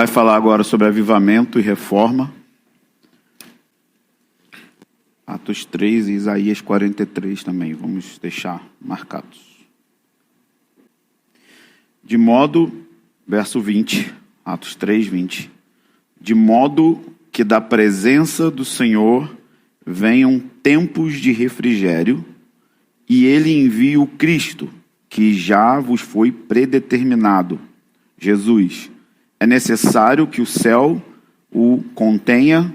Vai falar agora sobre avivamento e reforma. Atos 3 e Isaías 43 também, vamos deixar marcados. De modo, verso 20, Atos 3, 20. De modo que da presença do Senhor venham tempos de refrigério, e ele envia o Cristo, que já vos foi predeterminado, Jesus. É necessário que o céu o contenha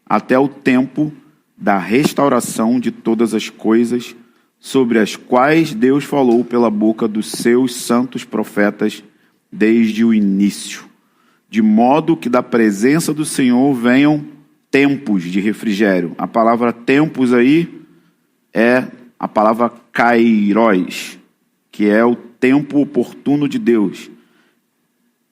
até o tempo da restauração de todas as coisas, sobre as quais Deus falou pela boca dos seus santos profetas desde o início. De modo que da presença do Senhor venham tempos de refrigério. A palavra tempos aí é a palavra kairos, que é o tempo oportuno de Deus.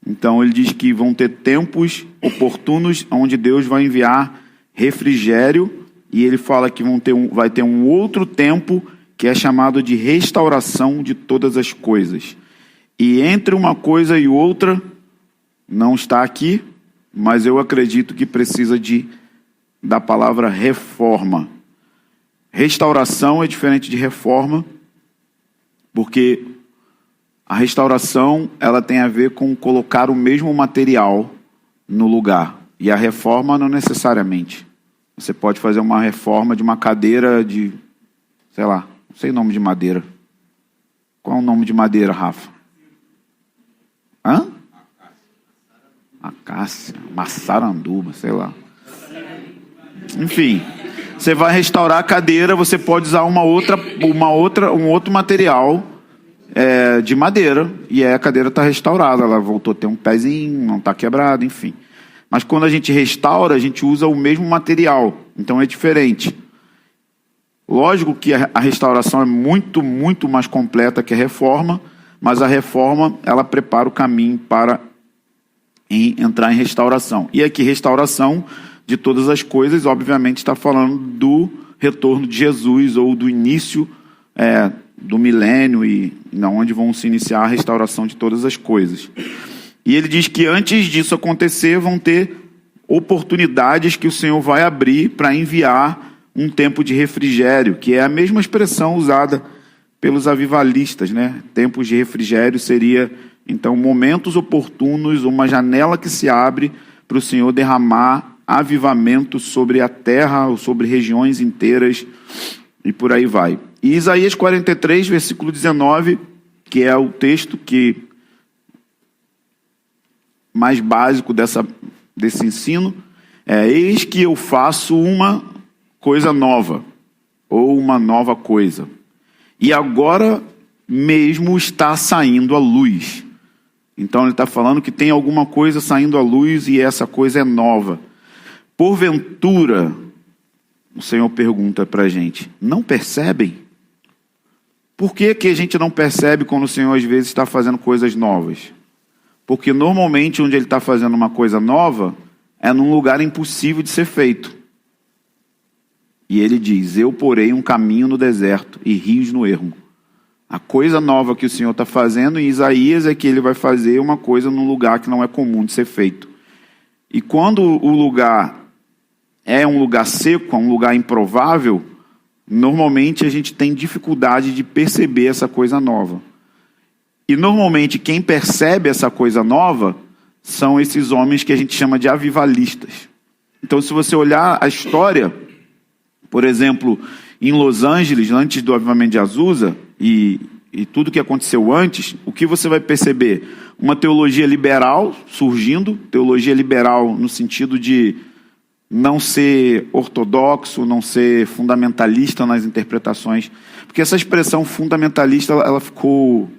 Então ele diz que vão ter tempos oportunos onde Deus vai enviar refrigério, e ele fala que vai ter um outro tempo que é chamado de restauração de todas as coisas. E entre uma coisa e outra, não está aqui, mas eu acredito que precisa da palavra reforma. Restauração é diferente de reforma, porque a restauração, ela tem a ver com colocar o mesmo material no lugar. E a reforma não necessariamente. Você pode fazer uma reforma de uma cadeira de, sei lá, não sei o nome de madeira. Qual é o nome de madeira, Rafa? Hã? Acácia, maçaranduba, sei lá. Enfim, você vai restaurar a cadeira, você pode usar um outro material de madeira, e aí a cadeira está restaurada, ela voltou a ter um pezinho, não está quebrado, enfim. Mas quando a gente restaura, a gente usa o mesmo material, então é diferente. Lógico que a restauração é muito, muito mais completa que a reforma, mas a reforma, ela prepara o caminho para entrar em restauração. E aqui, restauração de todas as coisas, obviamente está falando do retorno de Jesus, ou do início do milênio, e onde vão se iniciar a restauração de todas as coisas. E ele diz que antes disso acontecer, vão ter oportunidades que o Senhor vai abrir para enviar um tempo de refrigério, que é a mesma expressão usada pelos avivalistas, né? Tempos de refrigério seria, então, momentos oportunos, uma janela que se abre para o Senhor derramar avivamento sobre a terra, ou sobre regiões inteiras, e por aí vai. E Isaías 43, versículo 19, que é o texto mais básico desse ensino, eis que eu faço uma coisa nova, ou uma nova coisa, e agora mesmo está saindo à luz. Então ele está falando que tem alguma coisa saindo à luz, e essa coisa é nova. Porventura, o Senhor pergunta para a gente, não percebem? Por que a gente não percebe quando o Senhor às vezes está fazendo coisas novas? Porque normalmente onde ele está fazendo uma coisa nova é num lugar impossível de ser feito. E ele diz, eu porei um caminho no deserto e rios no ermo. A coisa nova que o Senhor está fazendo em Isaías é que ele vai fazer uma coisa num lugar que não é comum de ser feito. E quando o lugar é um lugar seco, é um lugar improvável, normalmente a gente tem dificuldade de perceber essa coisa nova. E normalmente quem percebe essa coisa nova são esses homens que a gente chama de avivalistas. Então, se você olhar a história, por exemplo, em Los Angeles, antes do avivamento de Azusa, e tudo que aconteceu antes, o que você vai perceber? Uma teologia liberal surgindo, teologia liberal no sentido de não ser ortodoxo, não ser fundamentalista nas interpretações, porque essa expressão fundamentalista, ela ficou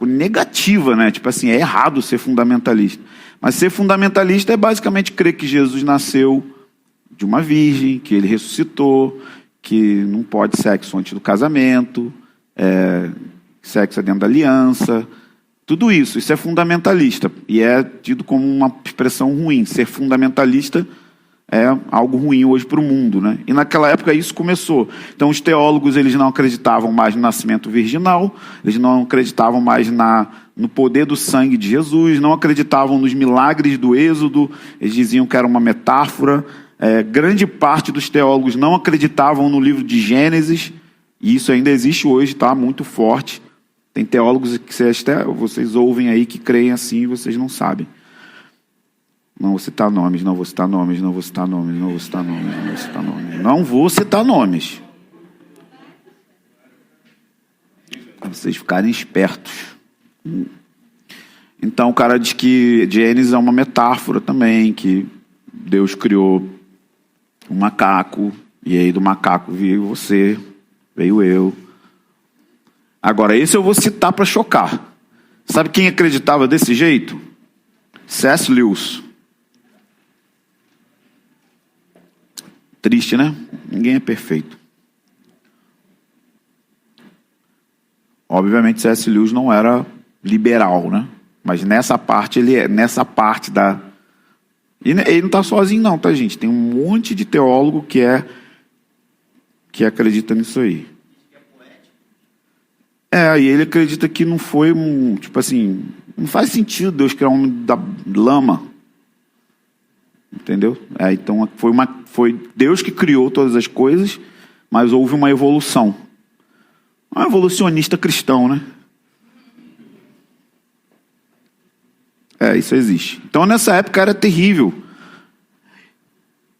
negativa, né? Tipo assim, é errado ser fundamentalista. Mas ser fundamentalista é basicamente crer que Jesus nasceu de uma virgem, que ele ressuscitou, que não pode sexo antes do casamento, sexo é dentro da aliança, tudo isso é fundamentalista, e é tido como uma expressão ruim. Ser fundamentalista é algo ruim hoje para o mundo, né? E naquela época isso começou. Então os teólogos, eles não acreditavam mais no nascimento virginal, eles não acreditavam mais no poder do sangue de Jesus, não acreditavam nos milagres do Êxodo, eles diziam que era uma metáfora. Grande parte dos teólogos não acreditavam no livro de Gênesis, e isso ainda existe hoje, tá? Muito forte. Tem teólogos que vocês ouvem aí que creem assim e vocês não sabem. Não vou citar nomes, não vou citar nomes, não vou citar nomes, não vou citar nomes, não vou citar nomes. Não vou citar nomes. Para vocês ficarem espertos. Então o cara diz que Gênesis é uma metáfora também, que Deus criou um macaco, e aí do macaco veio você, veio eu. Agora, esse eu vou citar para chocar. Sabe quem acreditava desse jeito? C.S. Lewis. Triste, né? Ninguém é perfeito. Obviamente, C.S. Lewis não era liberal, né? Mas nessa parte, nessa parte da... Ele não está sozinho não, tá, gente? Tem um monte de teólogo que acredita nisso aí. E ele acredita que não foi tipo assim, não faz sentido Deus criar um homem da lama. Entendeu? Então foi Deus que criou todas as coisas, mas houve uma evolução. Um evolucionista cristão, né? Isso existe. Então nessa época era terrível.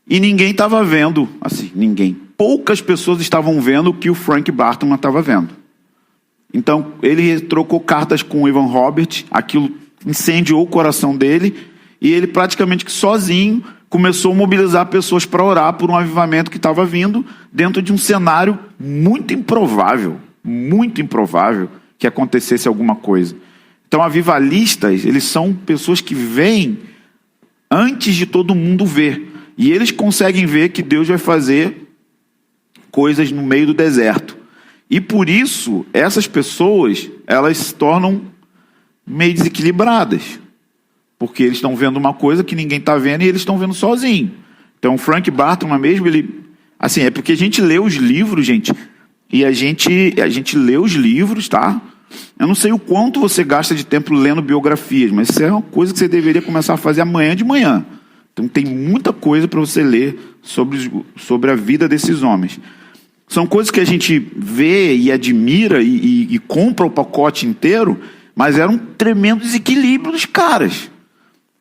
E ninguém estava vendo, assim, ninguém. Poucas pessoas estavam vendo o que o Frank Bartman estava vendo. Então ele trocou cartas com o Evan Robert, aquilo incendiou o coração dele, e ele praticamente que sozinho começou a mobilizar pessoas para orar por um avivamento que estava vindo dentro de um cenário muito improvável que acontecesse alguma coisa. Então avivalistas, eles são pessoas que veem antes de todo mundo ver. E eles conseguem ver que Deus vai fazer coisas no meio do deserto. E por isso, essas pessoas, elas se tornam meio desequilibradas. Porque eles estão vendo uma coisa que ninguém está vendo e eles estão vendo sozinho. Então, Frank Bartman mesmo, assim, é porque a gente lê os livros, gente, e a gente lê os livros, tá? Eu não sei o quanto você gasta de tempo lendo biografias, mas isso é uma coisa que você deveria começar a fazer amanhã de manhã. Então tem muita coisa para você ler sobre a vida desses homens. São coisas que a gente vê e admira e compra o pacote inteiro, mas era um tremendo desequilíbrio dos caras.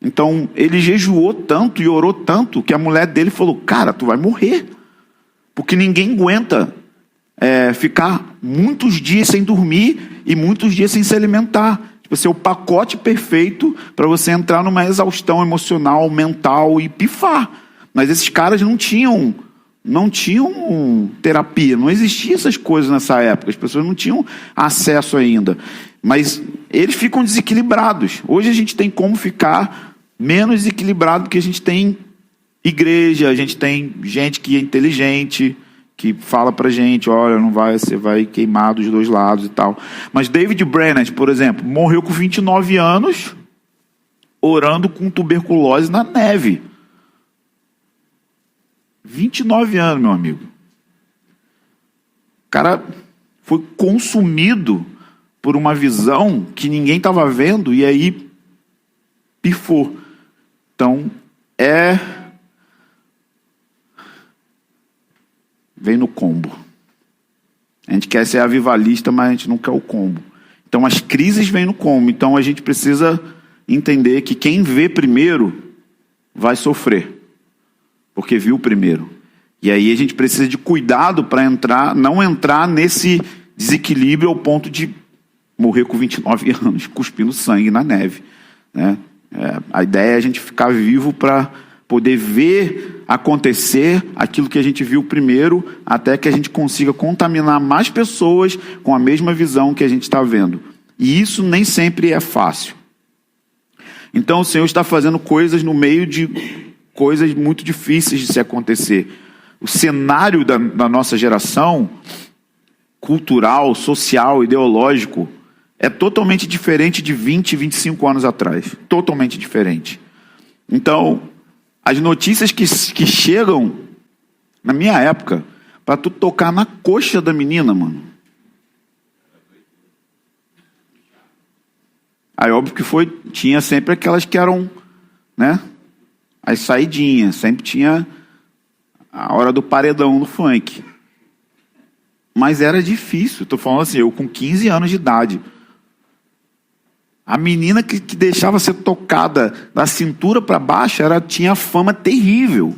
Então ele jejuou tanto e orou tanto que a mulher dele falou: cara, tu vai morrer. Porque ninguém aguenta ficar muitos dias sem dormir e muitos dias sem se alimentar. Tipo assim, o pacote perfeito para você entrar numa exaustão emocional, mental e pifar. Mas esses caras não tinham terapia, não existiam essas coisas nessa época, as pessoas não tinham acesso ainda. Mas eles ficam desequilibrados. Hoje a gente tem como ficar menos desequilibrado, porque a gente tem igreja, a gente tem gente que é inteligente, que fala pra gente, olha, você vai queimar dos dois lados e tal. Mas David Brainerd, por exemplo, morreu com 29 anos, orando com tuberculose na neve. 29 anos, meu amigo. O cara foi consumido por uma visão que ninguém estava vendo e aí pifou. Então, vem no combo. A gente quer ser avivalista, mas a gente não quer o combo. Então as crises vêm no combo. Então a gente precisa entender que quem vê primeiro vai sofrer, porque viu primeiro. E aí a gente precisa de cuidado para não entrar nesse desequilíbrio ao ponto de morrer com 29 anos, cuspindo sangue na neve, né? A ideia é a gente ficar vivo para poder ver acontecer aquilo que a gente viu primeiro, até que a gente consiga contaminar mais pessoas com a mesma visão que a gente está vendo. E isso nem sempre é fácil. Então o Senhor está fazendo coisas no meio de coisas muito difíceis de se acontecer. O cenário da nossa geração, cultural, social, ideológico, é totalmente diferente de 20, 25 anos atrás. Totalmente diferente. Então, As notícias que chegam, na minha época, para tu tocar na coxa da menina, mano. Aí óbvio que tinha sempre aquelas que eram, né, as saidinhas, sempre tinha a hora do paredão no funk. Mas era difícil, tô falando assim, eu com 15 anos de idade. A menina que deixava ser tocada da cintura para baixo, tinha fama terrível.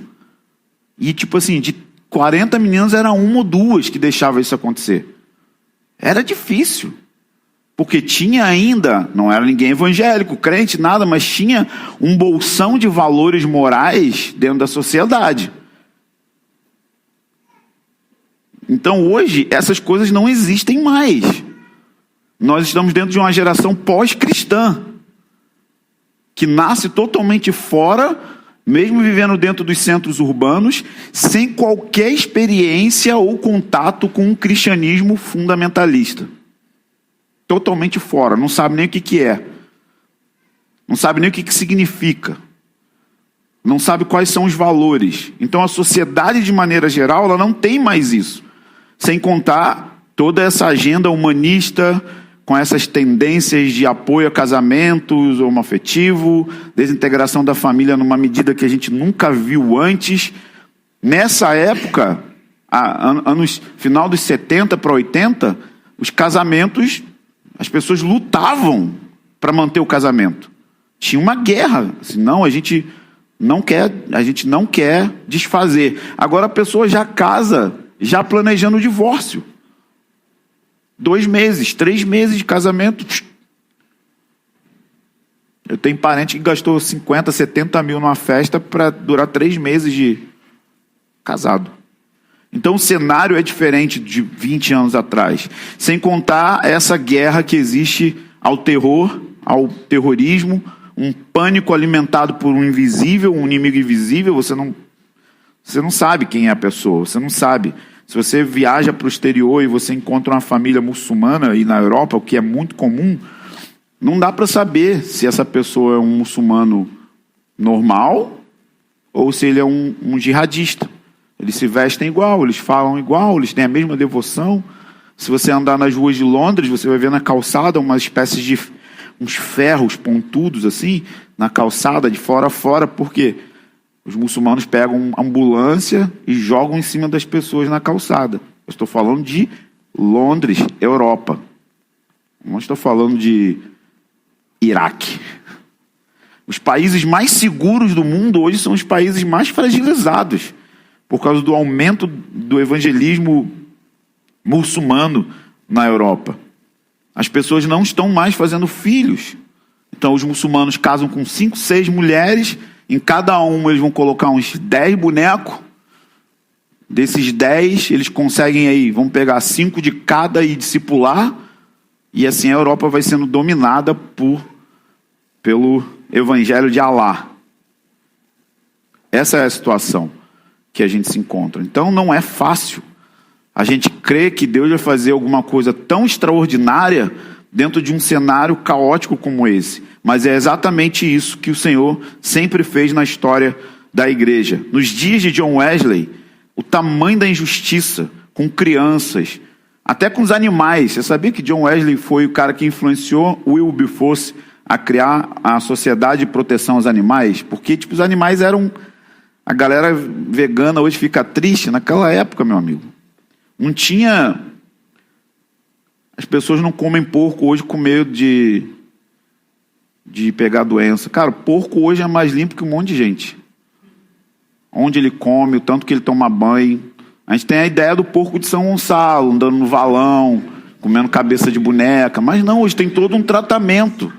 E tipo assim, de 40 meninas era uma ou duas que deixava isso acontecer. Era difícil. Porque tinha ainda, não era ninguém evangélico, crente, nada, mas tinha um bolsão de valores morais dentro da sociedade. Então hoje essas coisas não existem mais. Nós estamos dentro de uma geração pós-cristã, que nasce totalmente fora, mesmo vivendo dentro dos centros urbanos, sem qualquer experiência ou contato com o cristianismo fundamentalista. Totalmente fora, não sabe nem o que é, não sabe nem o que significa, não sabe quais são os valores. Então a sociedade, de maneira geral, ela não tem mais isso, sem contar toda essa agenda humanista, com essas tendências de apoio a casamentos homoafetivo, desintegração da família numa medida que a gente nunca viu antes. Nessa época, final dos 70 para 80, os casamentos, as pessoas lutavam para manter o casamento. Tinha uma guerra. Assim, não, a gente não quer desfazer. Agora a pessoa já casa, já planejando o divórcio. 2 meses, 3 meses de casamento. Eu tenho parente que gastou 50, 70 mil numa festa para durar 3 meses de casado. Então o cenário é diferente de 20 anos atrás. Sem contar essa guerra que existe ao terror, ao terrorismo, um pânico alimentado por um invisível, um inimigo invisível. Você não sabe quem é a pessoa, você não sabe. Se você viaja para o exterior e você encontra uma família muçulmana, e na Europa, o que é muito comum, não dá para saber se essa pessoa é um muçulmano normal ou se ele é um jihadista. Eles se vestem igual, eles falam igual, eles têm a mesma devoção. Se você andar nas ruas de Londres, você vai ver na calçada uma espécie de uns ferros pontudos assim, na calçada, de fora a fora, porque os muçulmanos pegam uma ambulância e jogam em cima das pessoas na calçada. Eu estou falando de Londres, Europa. Não estou falando de Iraque. Os países mais seguros do mundo hoje são os países mais fragilizados, por causa do aumento do evangelismo muçulmano na Europa. As pessoas não estão mais fazendo filhos. Então os muçulmanos casam com 5, 6 mulheres. Em cada um eles vão colocar uns 10 bonecos. Desses 10, eles conseguem aí, vão pegar 5 de cada e discipular. E assim a Europa vai sendo dominada pelo evangelho de Alá. Essa é a situação que a gente se encontra. Então não é fácil a gente crer que Deus vai fazer alguma coisa tão extraordinária dentro de um cenário caótico como esse. Mas é exatamente isso que o Senhor sempre fez na história da igreja. Nos dias de John Wesley, o tamanho da injustiça com crianças, até com os animais. Você sabia que John Wesley foi o cara que influenciou Wilberforce a criar a Sociedade de Proteção aos Animais? Porque os animais eram... A galera vegana hoje fica triste. Naquela época, meu amigo, não tinha... As pessoas não comem porco hoje com medo de pegar doença. Cara, o porco hoje é mais limpo que um monte de gente. Onde ele come, o tanto que ele toma banho. A gente tem a ideia do porco de São Gonçalo, andando no valão, comendo cabeça de boneca. Mas não, hoje tem todo um tratamento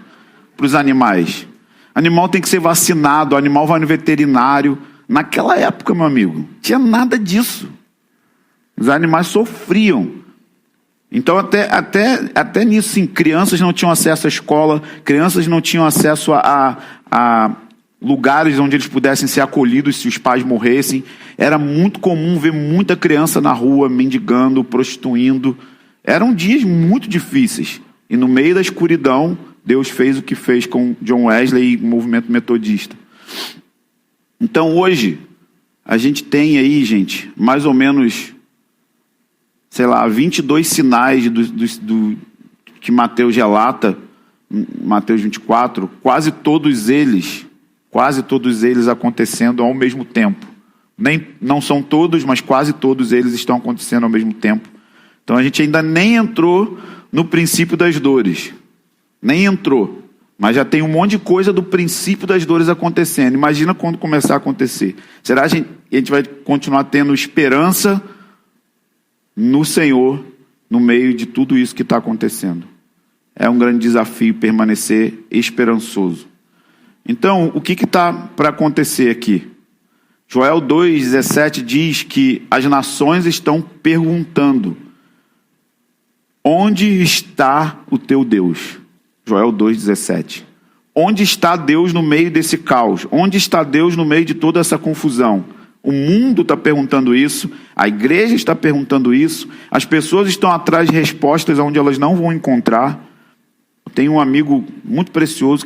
para os animais. O animal tem que ser vacinado, o animal vai no veterinário. Naquela época, meu amigo, não tinha nada disso. Os animais sofriam. Então, até nisso, sim, crianças não tinham acesso à escola, crianças não tinham acesso a lugares onde eles pudessem ser acolhidos se os pais morressem. Era muito comum ver muita criança na rua, mendigando, prostituindo. Eram dias muito difíceis. E no meio da escuridão, Deus fez o que fez com John Wesley e o movimento metodista. Então hoje, a gente tem aí, gente, mais ou menos, 22 sinais que Mateus relata, Mateus 24, quase todos eles acontecendo ao mesmo tempo. Não são todos, mas quase todos eles estão acontecendo ao mesmo tempo. Então a gente ainda nem entrou no princípio das dores. Nem entrou. Mas já tem um monte de coisa do princípio das dores acontecendo. Imagina quando começar a acontecer. Será que a gente vai continuar tendo esperança no Senhor, no meio de tudo isso que está acontecendo? É um grande desafio permanecer esperançoso. Então, o que está para acontecer aqui? Joel 2,17 diz que as nações estão perguntando: onde está o teu Deus? Joel 2,17. Onde está Deus no meio desse caos? Onde está Deus no meio de toda essa confusão? O mundo está perguntando isso, a igreja está perguntando isso, as pessoas estão atrás de respostas onde elas não vão encontrar. Eu tenho um amigo muito precioso,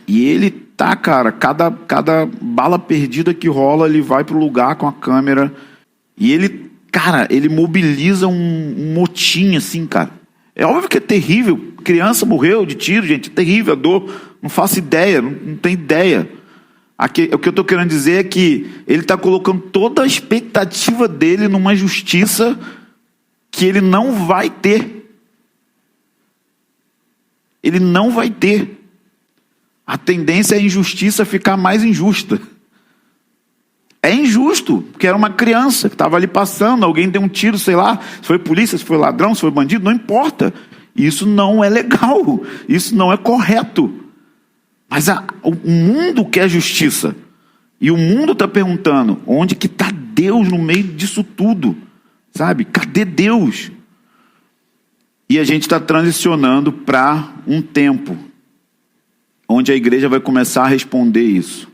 e ele tá, cara, cada bala perdida que rola, ele vai pro lugar com a câmera, e ele, cara, ele mobiliza um motim assim, cara. É óbvio que é terrível, criança morreu de tiro, gente, é terrível a dor, não faço ideia, não tem ideia. Aqui, o que eu estou querendo dizer é que ele está colocando toda a expectativa dele numa justiça que ele não vai ter. Ele não vai ter. A tendência é a injustiça ficar mais injusta. É injusto, porque era uma criança que estava ali passando, alguém deu um tiro, sei lá, se foi polícia, se foi ladrão, se foi bandido, não importa. Isso não é legal, isso não é correto. Mas o mundo quer justiça. E o mundo está perguntando, onde que está Deus no meio disso tudo? Sabe, cadê Deus? E a gente está transicionando para um tempo onde a igreja vai começar a responder isso.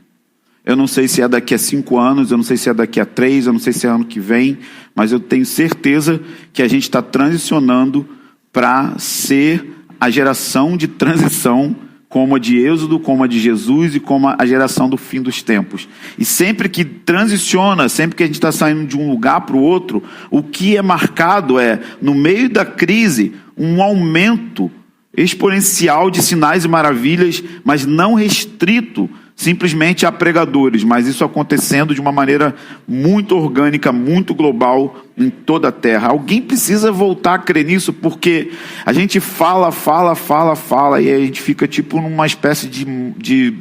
Eu não sei se é daqui a 5 anos, eu não sei se é daqui a 3, eu não sei se é ano que vem, mas eu tenho certeza que a gente está transicionando para ser a geração de transição, como a de Êxodo, como a de Jesus e como a geração do fim dos tempos. E sempre que transiciona, sempre que a gente está saindo de um lugar para o outro, o que é marcado é, no meio da crise, um aumento exponencial de sinais e maravilhas, mas não restrito simplesmente a pregadores, mas isso acontecendo de uma maneira muito orgânica, muito global em toda a terra. Alguém precisa voltar a crer nisso, porque a gente fala, e a gente fica tipo numa espécie de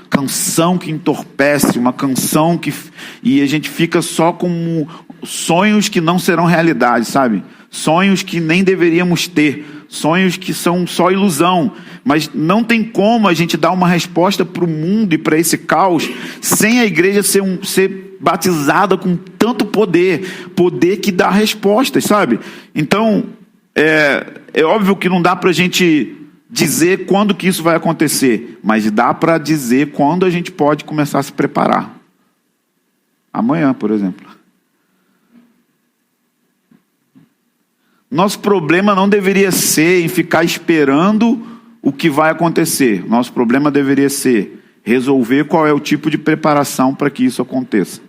canção que entorpece, uma canção que... E a gente fica só com sonhos que não serão realidade, sabe? Sonhos que nem deveríamos ter, sonhos que são só ilusão, mas não tem como a gente dar uma resposta para o mundo e para esse caos sem a igreja ser batizada com tanto poder que dá respostas, sabe? Então, é óbvio que não dá para a gente dizer quando que isso vai acontecer, mas dá para dizer quando a gente pode começar a se preparar. Amanhã, por exemplo. Nosso problema não deveria ser em ficar esperando o que vai acontecer. Nosso problema deveria ser resolver qual é o tipo de preparação para que isso aconteça.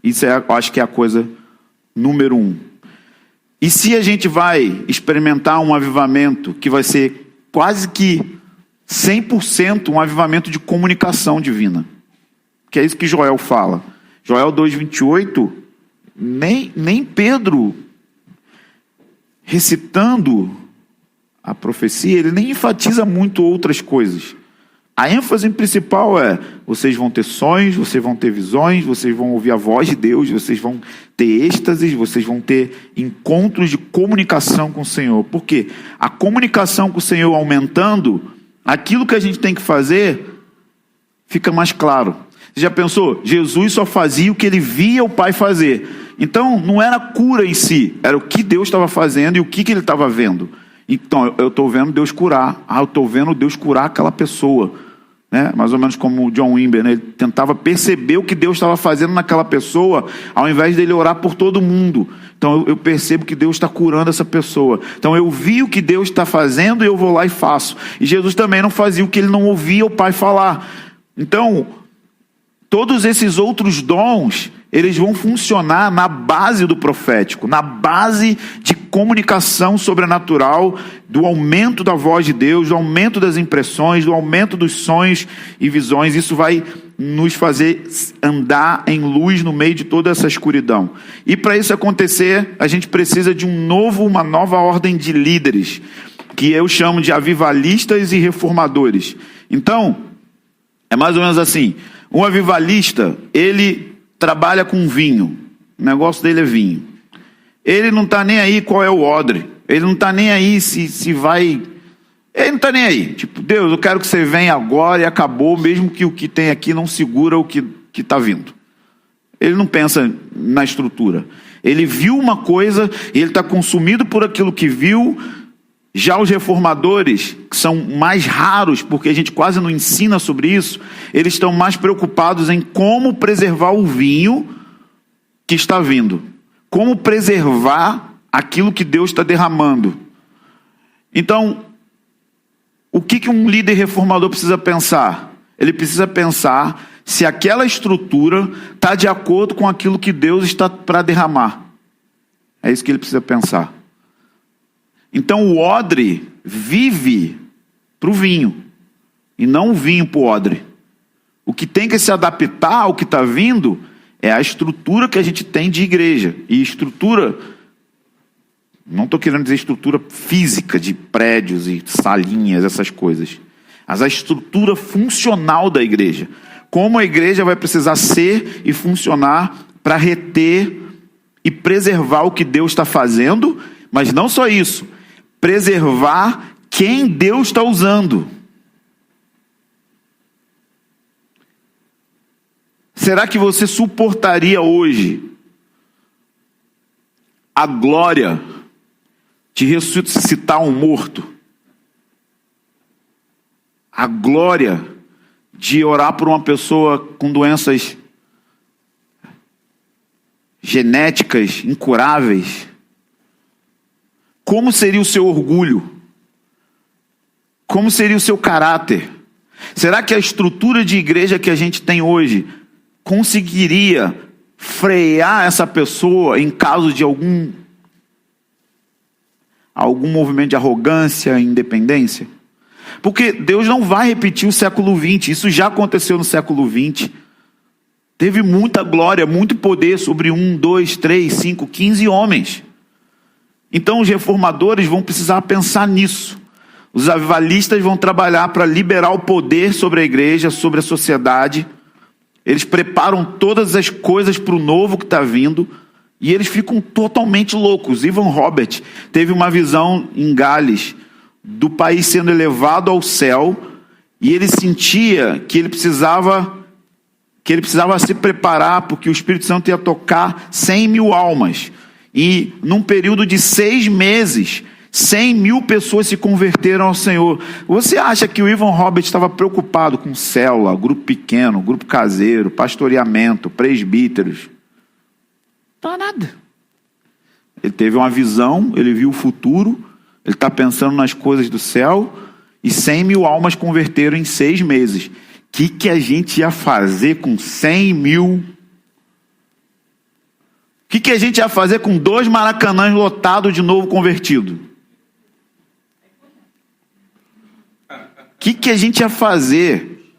Isso eu acho que é a coisa número 1. E se a gente vai experimentar um avivamento que vai ser quase que 100% um avivamento de comunicação divina, que é isso que Joel fala. Joel 2,28, nem Pedro, recitando a profecia, ele nem enfatiza muito outras coisas. A ênfase principal é: vocês vão ter sonhos, vocês vão ter visões, vocês vão ouvir a voz de Deus, vocês vão ter êxtases, vocês vão ter encontros de comunicação com o Senhor. Por quê? A comunicação com o Senhor aumentando, aquilo que a gente tem que fazer fica mais claro. Você já pensou? Jesus só fazia o que ele via o Pai fazer. Então, não era a cura em si, era o que Deus estava fazendo e o que ele estava vendo. Então, eu estou vendo Deus curar. Eu estou vendo Deus curar aquela pessoa. Né? Mais ou menos como o John Wimber, né? Ele tentava perceber o que Deus estava fazendo naquela pessoa, ao invés dele orar por todo mundo. Então, eu percebo que Deus está curando essa pessoa. Então, eu vi o que Deus está fazendo e eu vou lá e faço. E Jesus também não fazia o que ele não ouvia o Pai falar. Então, todos esses outros dons, eles vão funcionar na base do profético, na base de comunicação sobrenatural, do aumento da voz de Deus, do aumento das impressões, do aumento dos sonhos e visões. Isso vai nos fazer andar em luz no meio de toda essa escuridão. E para isso acontecer, a gente precisa de uma nova ordem de líderes, que eu chamo de avivalistas e reformadores. Então, é mais ou menos assim: um avivalista, ele trabalha com vinho, o negócio dele é vinho. Ele não está nem aí qual é o odre, ele não está nem aí se vai... Ele não está nem aí, tipo, Deus, eu quero que você venha agora e acabou, mesmo que o que tem aqui não segura o que está vindo. Ele não pensa na estrutura. Ele viu uma coisa e ele está consumido por aquilo que viu. Já os reformadores, que são mais raros, porque a gente quase não ensina sobre isso, eles estão mais preocupados em como preservar o vinho que está vindo. Como preservar aquilo que Deus está derramando. Então, o que um líder reformador precisa pensar? Ele precisa pensar se aquela estrutura está de acordo com aquilo que Deus está para derramar. É isso que ele precisa pensar. Então o odre vive para o vinho, e não o vinho para o odre. O que tem que se adaptar ao que está vindo é a estrutura que a gente tem de igreja. E estrutura, não estou querendo dizer estrutura física de prédios e salinhas, essas coisas. Mas a estrutura funcional da igreja. Como a igreja vai precisar ser e funcionar para reter e preservar o que Deus está fazendo, mas não só isso. Preservar quem Deus está usando. Será que você suportaria hoje a glória de ressuscitar um morto? A glória de orar por uma pessoa com doenças genéticas incuráveis? Como seria o seu orgulho? Como seria o seu caráter? Será que a estrutura de igreja que a gente tem hoje conseguiria frear essa pessoa em caso de algum movimento de arrogância e independência? Porque Deus não vai repetir o século XX. Isso já aconteceu no século XX. Teve muita glória, muito poder sobre 1, 2, 3, 5, 15 homens. Então os reformadores vão precisar pensar nisso. Os avivalistas vão trabalhar para liberar o poder sobre a igreja, sobre a sociedade. Eles preparam todas as coisas para o novo que está vindo. E eles ficam totalmente loucos. Ivan Robert teve uma visão em Gales do país sendo elevado ao céu. E ele sentia que ele precisava se preparar, porque o Espírito Santo ia tocar 100 mil almas. E num período de 6 meses, 100 mil pessoas se converteram ao Senhor. Você acha que o Ivan Robert estava preocupado com célula, grupo pequeno, grupo caseiro, pastoreamento, presbíteros? Não, nada. Ele teve uma visão, ele viu o futuro, ele está pensando nas coisas do céu, e 100 mil almas converteram em 6 meses. O que a gente ia fazer com 100 mil? O que a gente ia fazer com 2 Maracanãs lotados de novo convertido? O que a gente ia fazer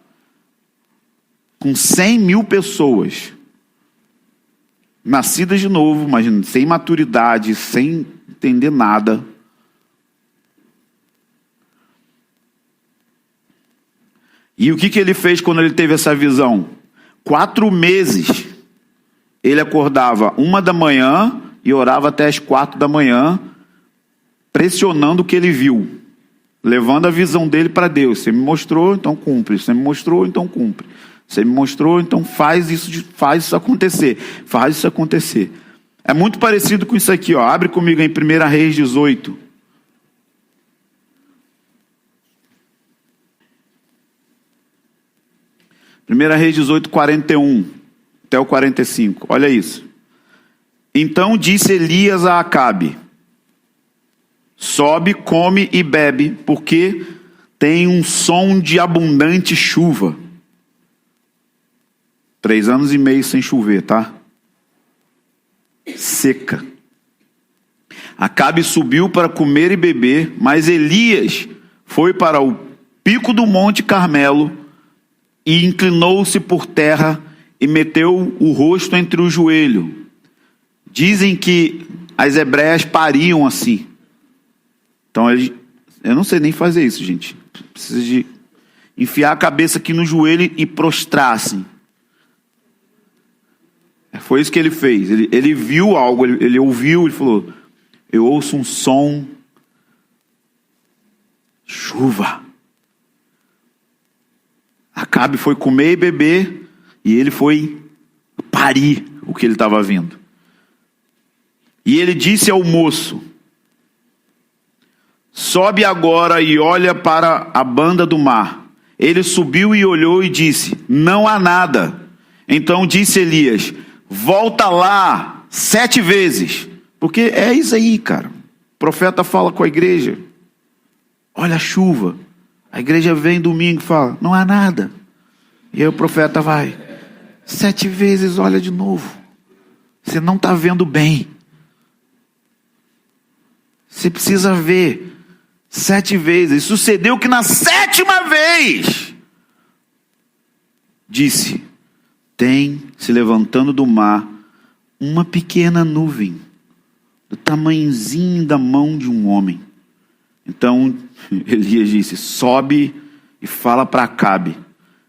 com 100 mil pessoas nascidas de novo, mas sem maturidade, sem entender nada? E o que ele fez quando ele teve essa visão? 4 meses ele acordava 1 da manhã e orava até as 4 da manhã, pressionando o que ele viu, levando a visão dele para Deus. Você me mostrou, então cumpre. Você me mostrou, então cumpre. Você me mostrou, então faz isso acontecer. Faz isso acontecer. É muito parecido com isso aqui, ó. Abre comigo em 1 Reis 18. Reis 18, 41 até o 45. Olha isso. Então disse Elias a Acabe: sobe, come e bebe, porque tem um som de abundante chuva. 3 anos e meio sem chover, tá? Seca. Acabe subiu para comer e beber, mas Elias foi para o pico do Monte Carmelo e inclinou-se por terra e meteu o rosto entre o joelho. Dizem que as hebreias pariam assim. Então, eu não sei nem fazer isso, gente. Precisa de enfiar a cabeça aqui no joelho e prostrar assim. Foi isso que ele fez. Ele viu algo, ele ouviu, ele falou: eu ouço um som, chuva. Acabe foi comer e beber, e ele foi parir o que ele estava vendo. E ele disse ao moço: sobe agora e olha para a banda do mar. Ele subiu e olhou e disse: não há nada. Então disse Elias: volta lá 7 vezes. Porque é isso aí, cara. O profeta fala com a igreja: olha a chuva. A igreja vem domingo e fala: não há nada. E aí o profeta vai: 7 vezes, olha de novo. Você não está vendo bem. Você precisa ver 7 vezes. Sucedeu que na 7ª vez, disse: tem se levantando do mar uma pequena nuvem, do tamanhozinho da mão de um homem. Então Elias disse: sobe e fala para Acabe,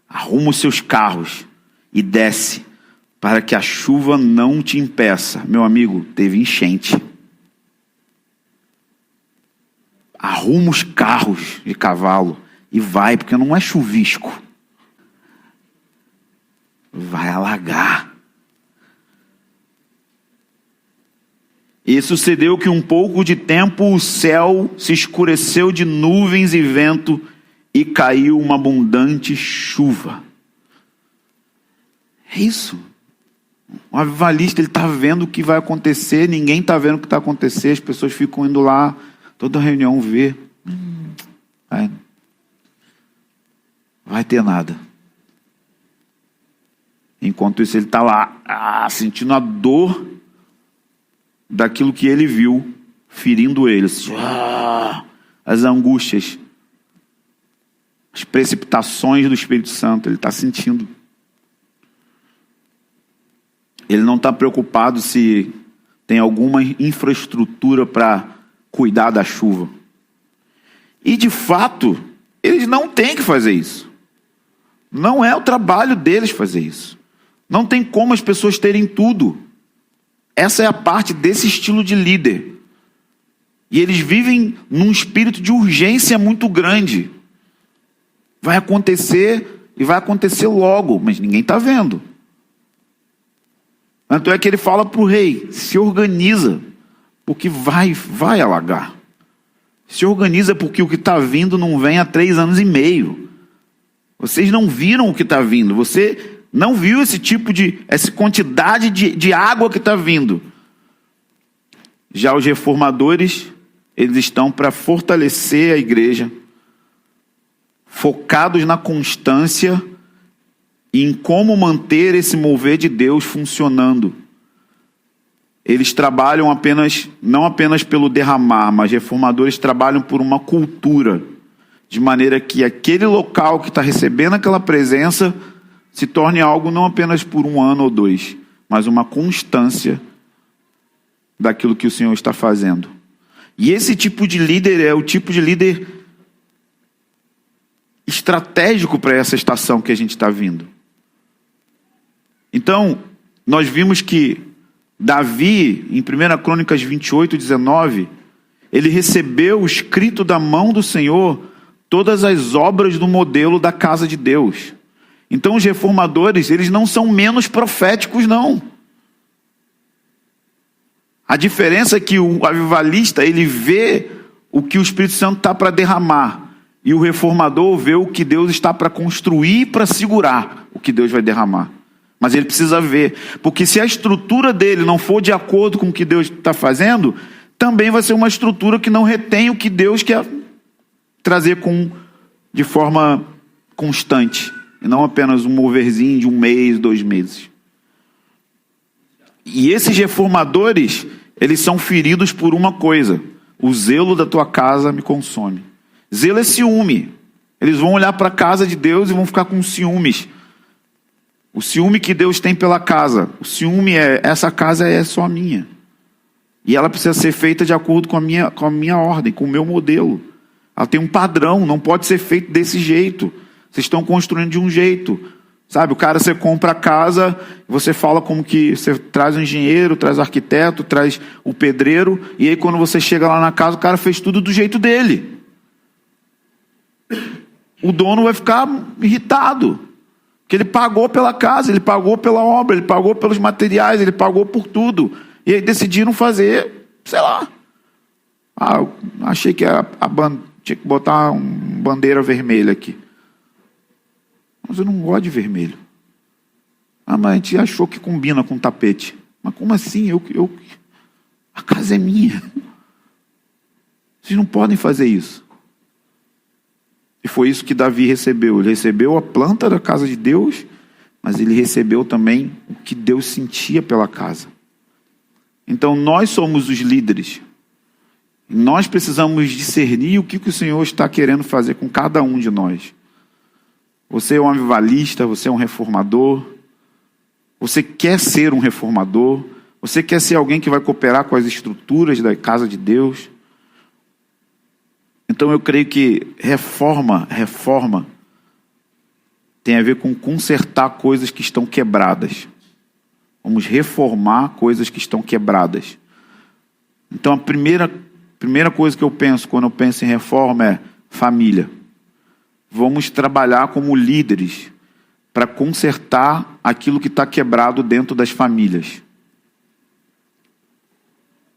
arruma os seus carros e desce, para que a chuva não te impeça. Meu amigo, teve enchente. Arruma os carros de cavalo e vai, porque não é chuvisco. Vai alagar. E sucedeu que um pouco de tempo o céu se escureceu de nuvens e vento e caiu uma abundante chuva. É isso. O avivalista, ele está vendo o que vai acontecer, ninguém está vendo o que está acontecendo, as pessoas ficam indo lá, toda reunião vê. Vai ter nada. Enquanto isso ele está lá, sentindo a dor daquilo que ele viu, ferindo ele. As angústias, as precipitações do Espírito Santo, ele está sentindo. Ele não está preocupado se tem alguma infraestrutura para cuidar da chuva. E de fato, eles não têm que fazer isso. Não é o trabalho deles fazer isso. Não tem como as pessoas terem tudo. Essa é a parte desse estilo de líder. E eles vivem num espírito de urgência muito grande. Vai acontecer e vai acontecer logo, mas ninguém está vendo. Tanto é que ele fala para o rei: se organiza, porque vai alagar. Se organiza, porque o que está vindo não vem há 3 anos e meio. Vocês não viram o que está vindo. Você não viu essa quantidade de água que está vindo. Já os reformadores, eles estão para fortalecer a igreja, focados na constância e em como manter esse mover de Deus funcionando. Eles trabalham não apenas pelo derramar, mas reformadores trabalham por uma cultura, de maneira que aquele local que está recebendo aquela presença se torne algo não apenas por 1 ano ou 2, mas uma constância daquilo que o Senhor está fazendo. E esse tipo de líder é o tipo de líder estratégico para essa estação que a gente está vindo. Então, nós vimos que Davi, em 1 Crônicas 28:19, ele recebeu escrito da mão do Senhor todas as obras do modelo da casa de Deus. Então os reformadores, eles não são menos proféticos, não. A diferença é que o avivalista, ele vê o que o Espírito Santo está para derramar, e o reformador vê o que Deus está para construir, para segurar o que Deus vai derramar. Mas ele precisa ver, porque se a estrutura dele não for de acordo com o que Deus está fazendo, também vai ser uma estrutura que não retém o que Deus quer trazer de forma constante. e não apenas um moverzinho de 1 mês, 2 meses. E esses reformadores, eles são feridos por uma coisa: o zelo da tua casa me consome. Zelo é ciúme. Eles vão olhar para a casa de Deus e vão ficar com ciúmes. O ciúme que Deus tem pela casa. O ciúme é: essa casa é só minha. E ela precisa ser feita de acordo com a minha ordem, com o meu modelo. Ela tem um padrão, não pode ser feito desse jeito. Vocês estão construindo de um jeito. Sabe, o cara, você compra a casa, você fala como que você traz o engenheiro, traz o arquiteto, traz o pedreiro, e aí quando você chega lá na casa, o cara fez tudo do jeito dele. O dono vai ficar irritado, porque ele pagou pela casa, ele pagou pela obra, ele pagou pelos materiais, ele pagou por tudo. E aí decidiram fazer, sei lá. Achei que tinha que botar uma bandeira vermelha aqui. Mas eu não gosto de vermelho. Mas a gente achou que combina com tapete. Mas como assim? A casa é minha. Vocês não podem fazer isso. E foi isso que Davi recebeu. Ele recebeu a planta da casa de Deus, mas ele recebeu também o que Deus sentia pela casa. Então nós somos os líderes. Nós precisamos discernir o que o Senhor está querendo fazer com cada um de nós. Você é um avivalista, você é um reformador, você quer ser um reformador, você quer ser alguém que vai cooperar com as estruturas da casa de Deus. Então eu creio que reforma tem a ver com consertar coisas que estão quebradas. Vamos reformar coisas que estão quebradas. Então a primeira coisa que eu penso quando eu penso em reforma é família. Vamos trabalhar como líderes para consertar aquilo que está quebrado dentro das famílias.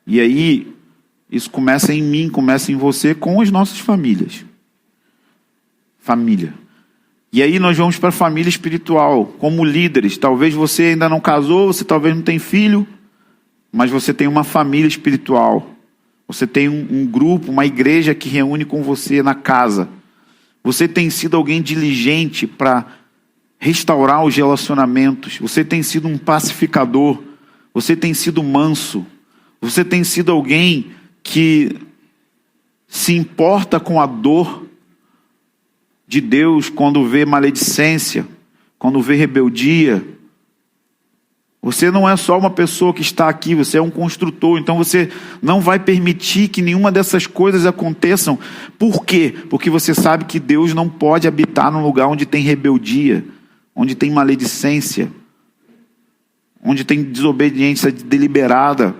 E aí, isso começa em mim, começa em você, com as nossas famílias. Família. E aí nós vamos para a família espiritual, como líderes. Talvez você ainda não casou, você talvez não tem filho, mas você tem uma família espiritual. Você tem um grupo, uma igreja que reúne com você na casa. Você tem sido alguém diligente para restaurar os relacionamentos. Você tem sido um pacificador. Você tem sido manso. Você tem sido alguém que se importa com a dor de Deus quando vê maledicência, quando vê rebeldia. Você não é só uma pessoa que está aqui, você é um construtor. Então você não vai permitir que nenhuma dessas coisas aconteçam. Por quê? Porque você sabe que Deus não pode habitar num lugar onde tem rebeldia, onde tem maledicência, onde tem desobediência deliberada.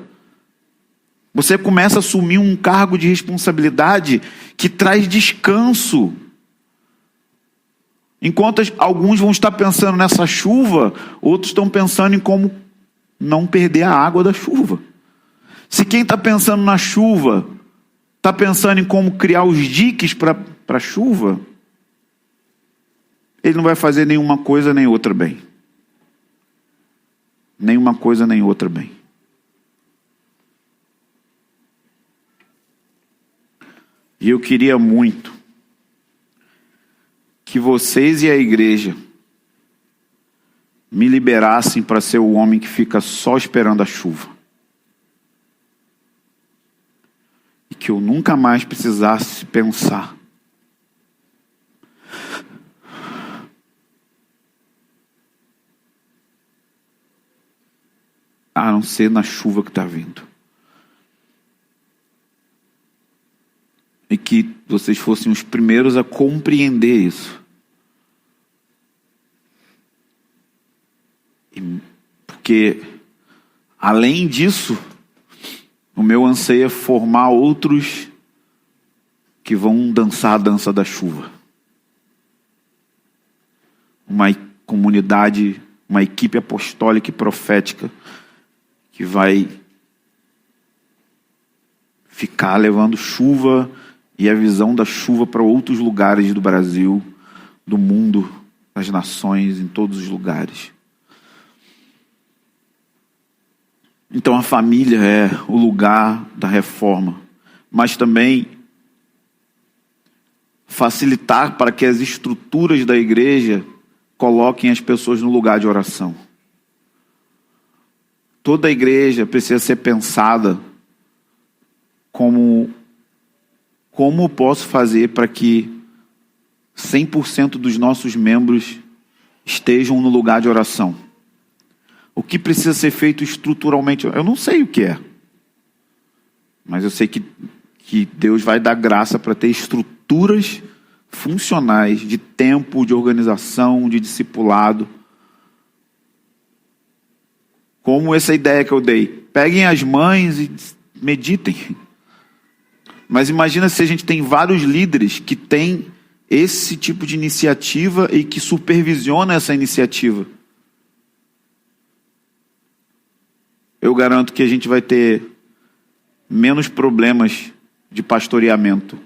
Você começa a assumir um cargo de responsabilidade que traz descanso. Enquanto alguns vão estar pensando nessa chuva, outros estão pensando em como não perder a água da chuva. Se quem está pensando na chuva está pensando em como criar os diques para a chuva, ele não vai fazer nenhuma coisa nem outra bem. Nenhuma coisa nem outra bem. E eu queria muito que vocês e a igreja me liberassem para ser o homem que fica só esperando a chuva. E que eu nunca mais precisasse pensar. A não ser na chuva que está vindo. E que vocês fossem os primeiros a compreender isso. Porque, além disso, o meu anseio é formar outros que vão dançar a dança da chuva. Uma comunidade, uma equipe apostólica e profética que vai ficar levando chuva e a visão da chuva para outros lugares do Brasil, do mundo, das nações, em todos os lugares. Então a família é o lugar da reforma, mas também facilitar para que as estruturas da igreja coloquem as pessoas no lugar de oração. Toda a igreja precisa ser pensada como posso fazer para que 100% dos nossos membros estejam no lugar de oração. O que precisa ser feito estruturalmente? Eu não sei o que é. Mas eu sei que Deus vai dar graça para ter estruturas funcionais de tempo, de organização, de discipulado. Como essa ideia que eu dei. Peguem as mães e meditem. Mas imagina se a gente tem vários líderes que têm esse tipo de iniciativa e que supervisiona essa iniciativa. Eu garanto que a gente vai ter menos problemas de pastoreamento.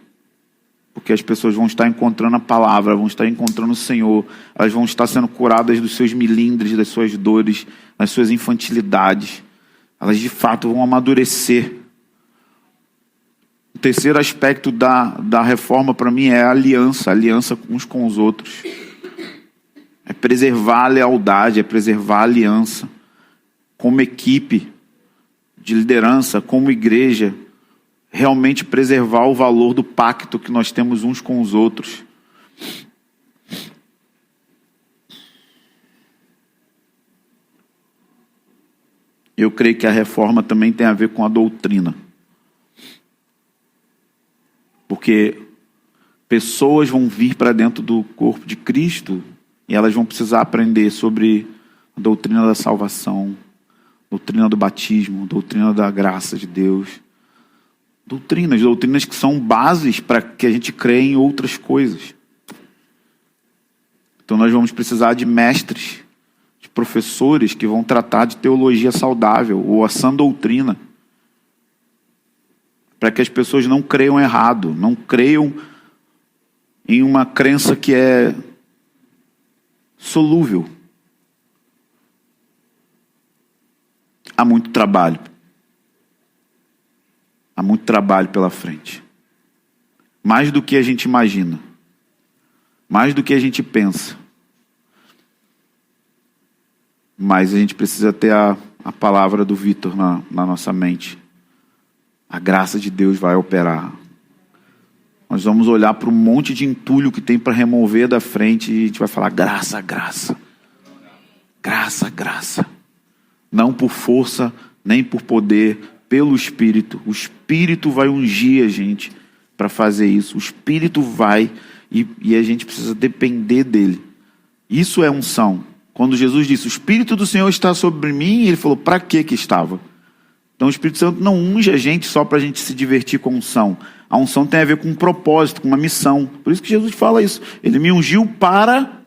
Porque as pessoas vão estar encontrando a palavra, vão estar encontrando o Senhor, elas vão estar sendo curadas dos seus milindres, das suas dores, das suas infantilidades. Elas de fato vão amadurecer. O terceiro aspecto da reforma para mim é a aliança uns com os outros. É preservar a lealdade, é preservar a aliança. Como equipe de liderança, como igreja, realmente preservar o valor do pacto que nós temos uns com os outros. Eu creio que a reforma também tem a ver com a doutrina. Porque pessoas vão vir para dentro do corpo de Cristo e elas vão precisar aprender sobre a doutrina da salvação, doutrina do batismo, doutrina da graça de Deus. Doutrinas que são bases para que a gente creia em outras coisas. Então nós vamos precisar de mestres, de professores que vão tratar de teologia saudável ou a sã doutrina, para que as pessoas não creiam errado, não creiam em uma crença que é solúvel. Há muito trabalho. Há muito trabalho pela frente. Mais do que a gente imagina. Mais do que a gente pensa. Mas a gente precisa ter a palavra do Vitor na nossa mente. A graça de Deus vai operar. Nós vamos olhar para um monte de entulho que tem para remover da frente e a gente vai falar graça, graça. Graça, graça. Não por força, nem por poder, pelo Espírito. O Espírito vai ungir a gente para fazer isso. O Espírito vai e a gente precisa depender dele. Isso é unção. Quando Jesus disse, o Espírito do Senhor está sobre mim, ele falou, para que estava? Então o Espírito Santo não unge a gente só para a gente se divertir com unção. A unção tem a ver com um propósito, com uma missão. Por isso que Jesus fala isso. Ele me ungiu para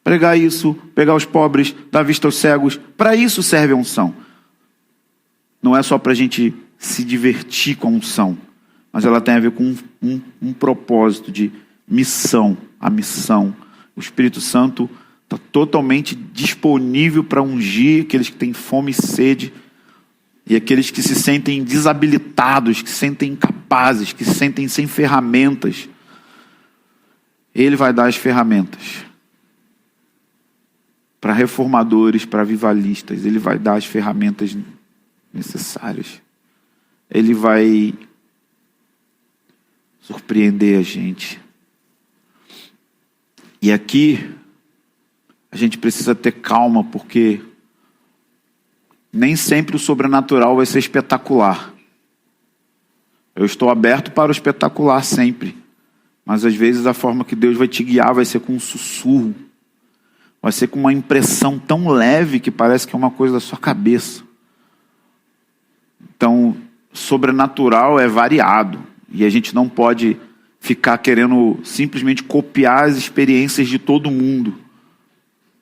pregar isso, pegar os pobres, dar vista aos cegos. Para isso serve a unção. Não é só para a gente se divertir com a unção, mas ela tem a ver com um propósito de missão. A missão. O Espírito Santo está totalmente disponível para ungir aqueles que têm fome e sede e aqueles que se sentem desabilitados, que se sentem incapazes, que se sentem sem ferramentas. Ele vai dar as ferramentas. Para reformadores, para avivalistas, ele vai dar as ferramentas necessárias. Ele vai surpreender a gente. E aqui a gente precisa ter calma, porque nem sempre o sobrenatural vai ser espetacular. Eu estou aberto para o espetacular sempre, mas às vezes a forma que Deus vai te guiar vai ser com um sussurro, vai ser com uma impressão tão leve que parece que é uma coisa da sua cabeça. Então, sobrenatural é variado e a gente não pode ficar querendo simplesmente copiar as experiências de todo mundo.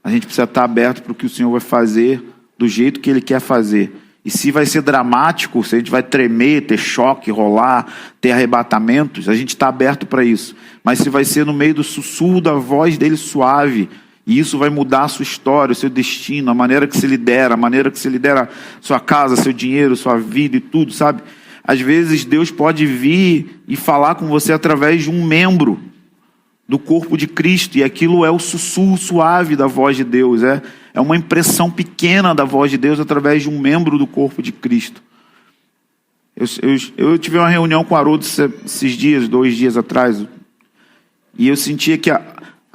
A gente precisa estar aberto para o que o Senhor vai fazer do jeito que Ele quer fazer. E se vai ser dramático, se a gente vai tremer, ter choque, rolar, ter arrebatamentos, a gente está aberto para isso. Mas se vai ser no meio do sussurro da voz dele suave, e isso vai mudar a sua história, o seu destino, a maneira que se lidera, sua casa, seu dinheiro, sua vida e tudo, sabe? Às vezes Deus pode vir e falar com você através de um membro. do corpo de Cristo, e aquilo é o sussurro suave da voz de Deus, é uma impressão pequena da voz de Deus através de um membro do corpo de Cristo. Eu tive uma reunião com o Haroldo esses dias, 2 dias atrás, e eu sentia que a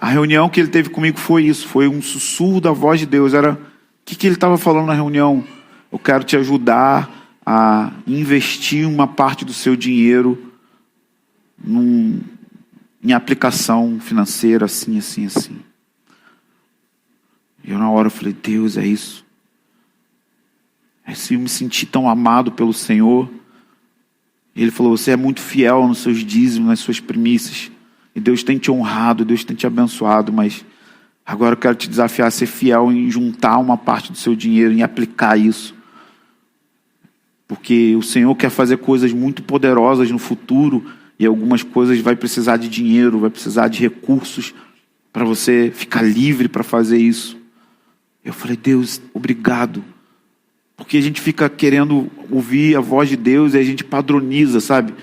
reunião que ele teve comigo foi isso, foi um sussurro da voz de Deus. O que ele estava falando na reunião? Eu quero te ajudar a investir uma parte do seu dinheiro em aplicação financeira, assim, assim, assim. E eu na hora falei, Deus, é isso. Assim, eu me senti tão amado pelo Senhor. E Ele falou, você é muito fiel nos seus dízimos, nas suas primícias. E Deus tem te honrado, Deus tem te abençoado, mas agora eu quero te desafiar a ser fiel em juntar uma parte do seu dinheiro, em aplicar isso. Porque o Senhor quer fazer coisas muito poderosas no futuro, e algumas coisas vai precisar de dinheiro, vai precisar de recursos para você ficar livre para fazer isso. Eu falei, Deus, obrigado. Porque a gente fica querendo ouvir a voz de Deus e a gente padroniza, sabe?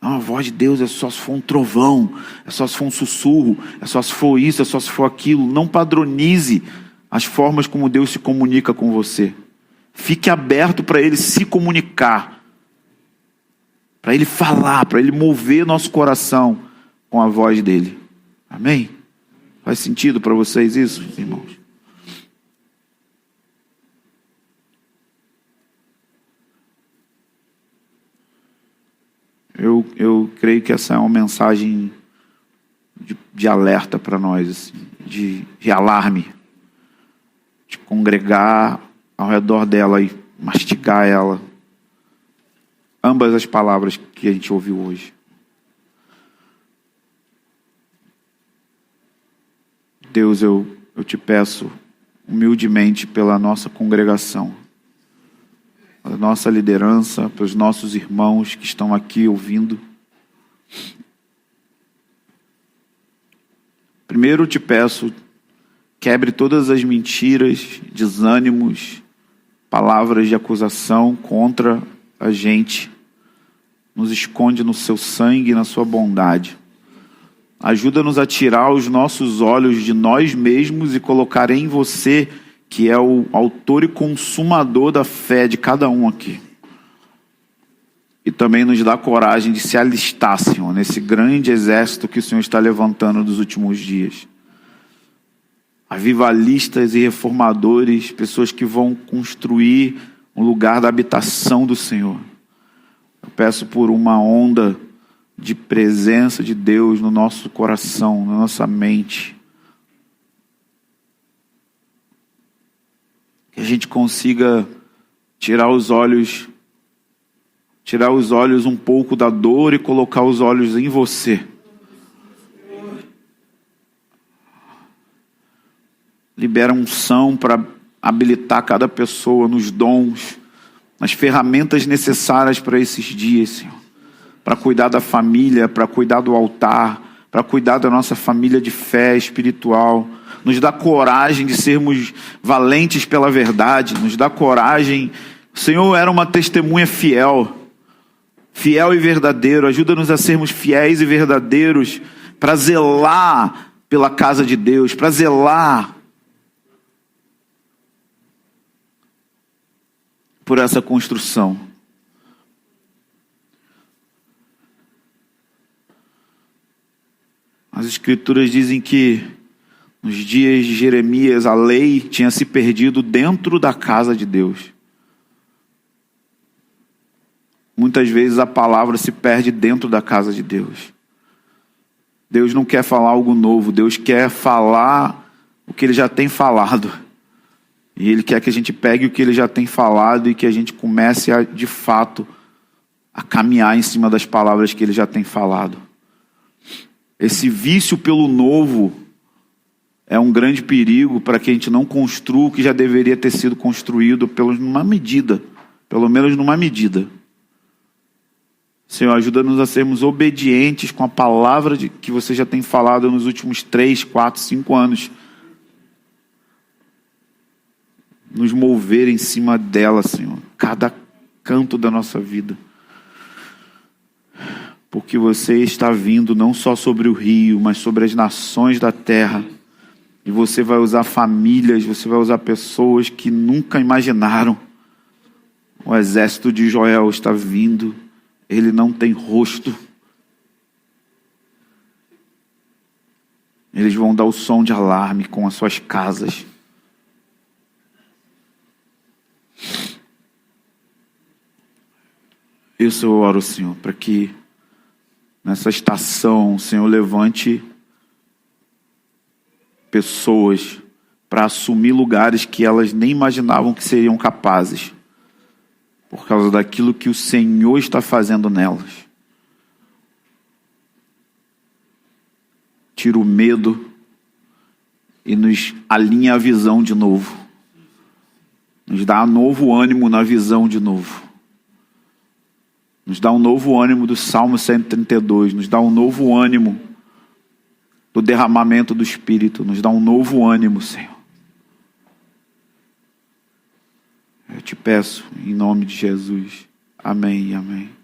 Não, a voz de Deus é só se for um trovão, é só se for um sussurro, é só se for isso, é só se for aquilo. Não padronize as formas como Deus se comunica com você. Fique aberto para Ele se comunicar, para Ele falar, para Ele mover nosso coração com a voz dEle. Amém? Faz sentido para vocês isso, irmãos? Eu creio que essa é uma mensagem de alerta para nós, assim, de alarme, de congregar ao redor dela e mastigar ela. Ambas as palavras que a gente ouviu hoje. Deus, eu te peço humildemente pela nossa congregação, pela nossa liderança, pelos nossos irmãos que estão aqui ouvindo. Primeiro eu te peço, quebre todas as mentiras, desânimos, palavras de acusação contra a gente. Nos esconde no seu sangue e na sua bondade. Ajuda-nos a tirar os nossos olhos de nós mesmos e colocar em você, que é o autor e consumador da fé de cada um aqui. E também nos dá coragem de se alistar, Senhor, nesse grande exército que o Senhor está levantando nos últimos dias. Avivalistas e reformadores, pessoas que vão construir um lugar da habitação do Senhor. Eu peço por uma onda de presença de Deus no nosso coração, na nossa mente. Que a gente consiga tirar os olhos um pouco da dor e colocar os olhos em você. Libera unção para habilitar cada pessoa nos dons, nas ferramentas necessárias para esses dias, Senhor. Para cuidar da família, para cuidar do altar, para cuidar da nossa família de fé espiritual. Nos dá coragem de sermos valentes pela verdade, nos dá coragem. O Senhor era uma testemunha fiel e verdadeiro. Ajuda-nos a sermos fiéis e verdadeiros para zelar pela casa de Deus, para zelar por essa construção. As Escrituras dizem que nos dias de Jeremias a lei tinha se perdido dentro da casa de Deus. Muitas vezes a palavra se perde dentro da casa de Deus. Deus não quer falar algo novo, Deus quer falar o que Ele já tem falado. E Ele quer que a gente pegue o que Ele já tem falado e que a gente comece a, de fato, a caminhar em cima das palavras que Ele já tem falado. Esse vício pelo novo é um grande perigo para que a gente não construa o que já deveria ter sido construído, pelo menos numa medida. Senhor, ajuda-nos a sermos obedientes com a palavra que você já tem falado nos últimos 3, 4, 5 anos. Nos mover em cima dela, Senhor, cada canto da nossa vida. porque você está vindo não só sobre o rio, mas sobre as nações da terra. E você vai usar famílias, você vai usar pessoas que nunca imaginaram. O exército de Joel está vindo, ele não tem rosto. Eles vão dar o som de alarme com as suas casas. Isso eu oro, Senhor, para que nessa estação, Senhor, levante pessoas para assumir lugares que elas nem imaginavam que seriam capazes, por causa daquilo que o Senhor está fazendo nelas. Tira o medo e nos alinha a visão de novo. Nos dá um novo ânimo na visão de novo. Nos dá um novo ânimo do Salmo 132. Nos dá um novo ânimo do derramamento do Espírito. Nos dá um novo ânimo, Senhor. Eu te peço, em nome de Jesus. Amém e amém.